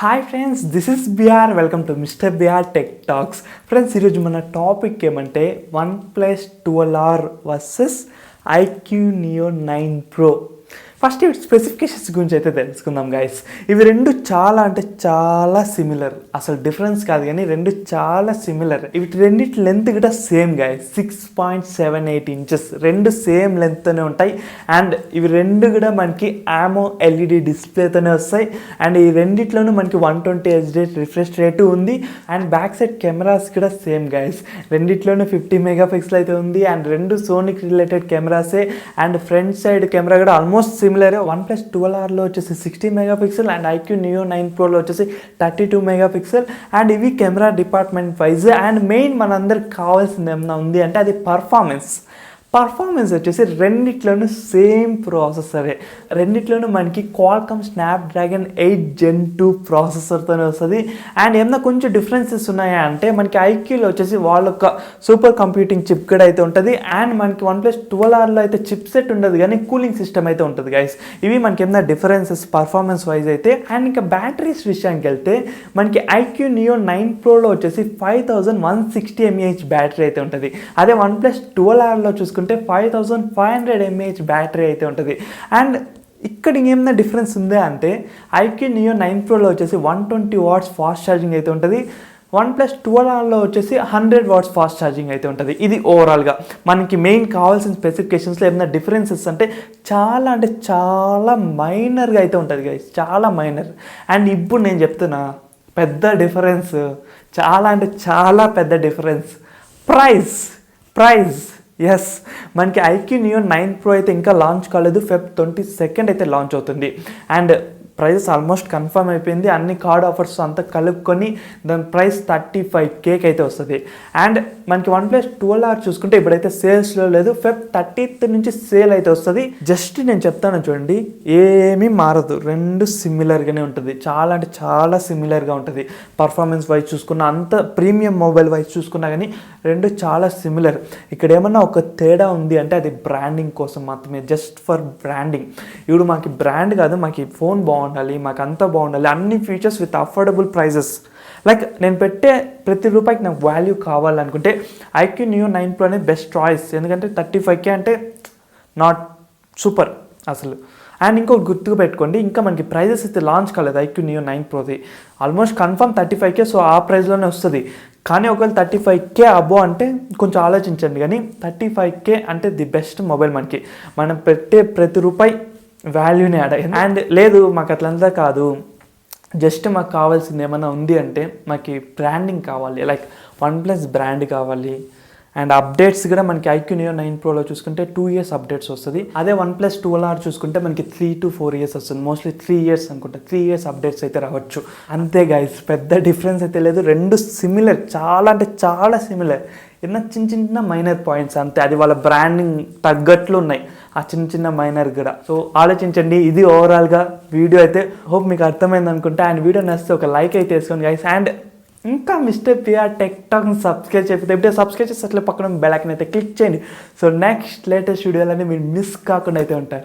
Hi friends, this is BR. Welcome to mister BR tech talks. Friends, ఈరోజు మన topic ఏమంటే OnePlus 12R versus iQoo Neo 9 Pro. First ఇవి specifications గురించి అయితే తెలుసుకుందాం గైస్. ఇవి రెండు చాలా అంటే చాలా సిమిలర్, అసలు డిఫరెన్స్ కాదు కానీ రెండు చాలా సిమిలర్. ఇవి రెండిటి లెంత్ కూడా సేమ్ గైస్, 6.78 ఇంచెస్, రెండు సేమ్ లెంత్తోనే ఉంటాయి. అండ్ ఇవి రెండు కూడా మనకి ఆమో ఎల్ఈడి డిస్ప్లేతోనే వస్తాయి. అండ్ ఈ రెండిట్లోనూ మనకి 120 హెచ్ రిఫ్రెష్ రేటు ఉంది. అండ్ బ్యాక్ సైడ్ కెమెరాస్ కూడా సేమ్ గైస్, రెండిట్లోనూ 50 మెగాపిక్సెల్ అయితే ఉంది. అండ్ రెండు సోనీకి రిలేటెడ్ కెమెరాసే. అండ్ ఫ్రంట్ సైడ్ కెమెరా కూడా ఆల్మోస్ట్ సిమిలర్. OnePlus 12Rలో వచ్చేసి 60 మెగాపిక్సెల్ అండ్ iQoo Neo 9 Proలో వచ్చేసి 32 మెగాపిక్సెల్. అండ్ ఇవి camera department wise. And main మనందరికి కావాల్సింది ఏమన్నా ఉంది అంటే అది పర్ఫార్మెన్స్ వచ్చేసి రెండిట్లోనూ సేమ్ ప్రాసెసరే. రెండిట్లోనూ మనకి క్వాల్కామ్ స్నాప్డ్రాగన్ 8 Gen 2 ప్రాసెసర్తోనే వస్తుంది. అండ్ ఏమన్నా కొంచెం డిఫరెన్సెస్ ఉన్నాయా అంటే మనకి iQooలో వచ్చేసి వాళ్ళ ఒక సూపర్ కంప్యూటింగ్ చిప్ కూడా అయితే ఉంటుంది. అండ్ మనకి OnePlus 12Rలో అయితే చిప్ సెట్ ఉండదు కానీ కూలింగ్ సిస్టమ్ అయితే ఉంటుంది గైస్. ఇవి మనకి ఏమన్నా డిఫరెన్సెస్ పర్ఫార్మెన్స్ వైజ్ అయితే. అండ్ ఇంకా బ్యాటరీస్ విషయానికి వెళ్తే మనకి iQoo Neo 9 Proలో వచ్చేసి 5160 mAh బ్యాటరీ అయితే ఉంటుంది. అదే OnePlus 12Rలో చూసుకుంటే 5500 mAh బ్యాటరీ అయితే ఉంటుంది. అండ్ ఇక్కడ ఏమైనా డిఫరెన్స్ ఉందా అంటే iQoo Neo 9 Proలో వచ్చేసి 120 వాట్స్ ఫాస్ట్ ఛార్జింగ్ అయితే ఉంటుంది. OnePlus 12Rలో వచ్చేసి 100 వాట్స్ ఫాస్ట్ ఛార్జింగ్ అయితే ఉంటుంది. ఇది ఓవరాల్గా మనకి మెయిన్ కావాల్సిన స్పెసిఫికేషన్స్లో ఏమైనా డిఫరెన్సెస్ అంటే చాలా మైనర్గా అయితే ఉంటుంది గైస్, చాలా మైనర్. అండ్ ఇప్పుడు నేను చెప్తున్నా పెద్ద డిఫరెన్స్, చాలా పెద్ద డిఫరెన్స్. ప్రైస్ ఎస్, మనకి iQoo Neo 9 Pro అయితే ఇంకా లాంచ్ కాలేదు, Feb 22 అయితే లాంచ్ అవుతుంది. అండ్ ప్రైస్ ఆల్మోస్ట్ కన్ఫర్మ్ అయిపోయింది. అన్ని కార్డ్ ఆఫర్స్ అంతా కలుపుకొని దాని ప్రైస్ 35K అయితే వస్తుంది. అండ్ మనకి OnePlus 12R చూసుకుంటే ఇప్పుడైతే సేల్స్లో లేదు, Feb 30th నుంచి సేల్ అయితే వస్తుంది. జస్ట్ నేను చెప్తాను చూడండి, ఏమీ మారదు, రెండు సిమిలర్గానే ఉంటుంది. చాలా సిమిలర్గా ఉంటుంది. పర్ఫార్మెన్స్ వైజ్ చూసుకున్నా, అంత ప్రీమియం మొబైల్ వైజ్ చూసుకున్నా కానీ రెండు చాలా సిమిలర్. ఇక్కడ ఏమన్నా ఒక తేడా ఉంది అంటే అది బ్రాండింగ్ కోసం మాత్రమే, జస్ట్ ఫర్ బ్రాండింగ్. ఇప్పుడు మాకు బ్రాండ్ కాదు, మాకు ఫోన్ బాగుండాలి, మాకు అంతా బాగుండాలి, అన్ని features with affordable prices. Like నేను పెట్టే ప్రతి రూపాయికి నాకు వాల్యూ కావాలనుకుంటే iQoo Neo 9 Pro అనే బెస్ట్ చాయిస్. ఎందుకంటే 35K అంటే నాట్ సూపర్ అసలు. అండ్ ఇంకొక గుర్తుకు పెట్టుకోండి, ఇంకా మనకి ప్రైజెస్ అయితే లాంచ్ కాలేదు iQoo Neo 9 Proది. ఆల్మోస్ట్ కన్ఫర్మ్ 35K, సో ఆ ప్రైస్లోనే వస్తుంది. కానీ ఒకవేళ 35K అబో అంటే కొంచెం ఆలోచించండి. కానీ 35K అంటే ది బెస్ట్ మొబైల్. మనం పెట్టే ప్రతి రూపాయి వాల్యూని యాడ్ అయ్యింది. అండ్ లేదు మాకు అట్లంతా కాదు, జస్ట్ మాకు కావాల్సింది ఏమైనా ఉంది అంటే మాకు బ్రాండింగ్ కావాలి, లైక్ OnePlus బ్రాండ్ కావాలి. అండ్ అప్డేట్స్ కూడా మనకి iQoo Neo 9 Proలో చూసుకుంటే 2 years అప్డేట్స్ వస్తుంది. అదే OnePlus 12R చూసుకుంటే మనకి 3 to 4 years వస్తుంది. మోస్ట్లీ 3 years అనుకుంటా, 3 years అప్డేట్స్ అయితే రావచ్చు. అంతే గైస్, పెద్ద డిఫరెన్స్ అయితే లేదు. రెండు సిమిలర్, చాలా సిమిలర్. ఏదైనా చిన్న మైనర్ పాయింట్స్ అంతే, అది వాళ్ళ బ్రాండింగ్ తగ్గట్లు ఉన్నాయి ఆ చిన్న మైనర్ కూడా. సో ఆలోచించండి. ఇది ఓవరాల్గా వీడియో అయితే. హోప్ మీకు అర్థమైంది అనుకుంటా. అండ్ వీడియో నచ్చితే ఒక లైక్ అయితే వేసుకోండి గైస్. అండ్ ఇంకా MrBR Tech Talks సబ్స్క్రైబ్ చేయకపోతే ఇప్పుడే సబ్స్క్రైబ్ చేసి అట్లా పక్కన బెల్ ఐకాన్ అయితే క్లిక్ చేయండి. సో నెక్స్ట్ లేటెస్ట్ వీడియోలన్నీ మీరు మిస్ కాకుండా అయితే ఉంటారు.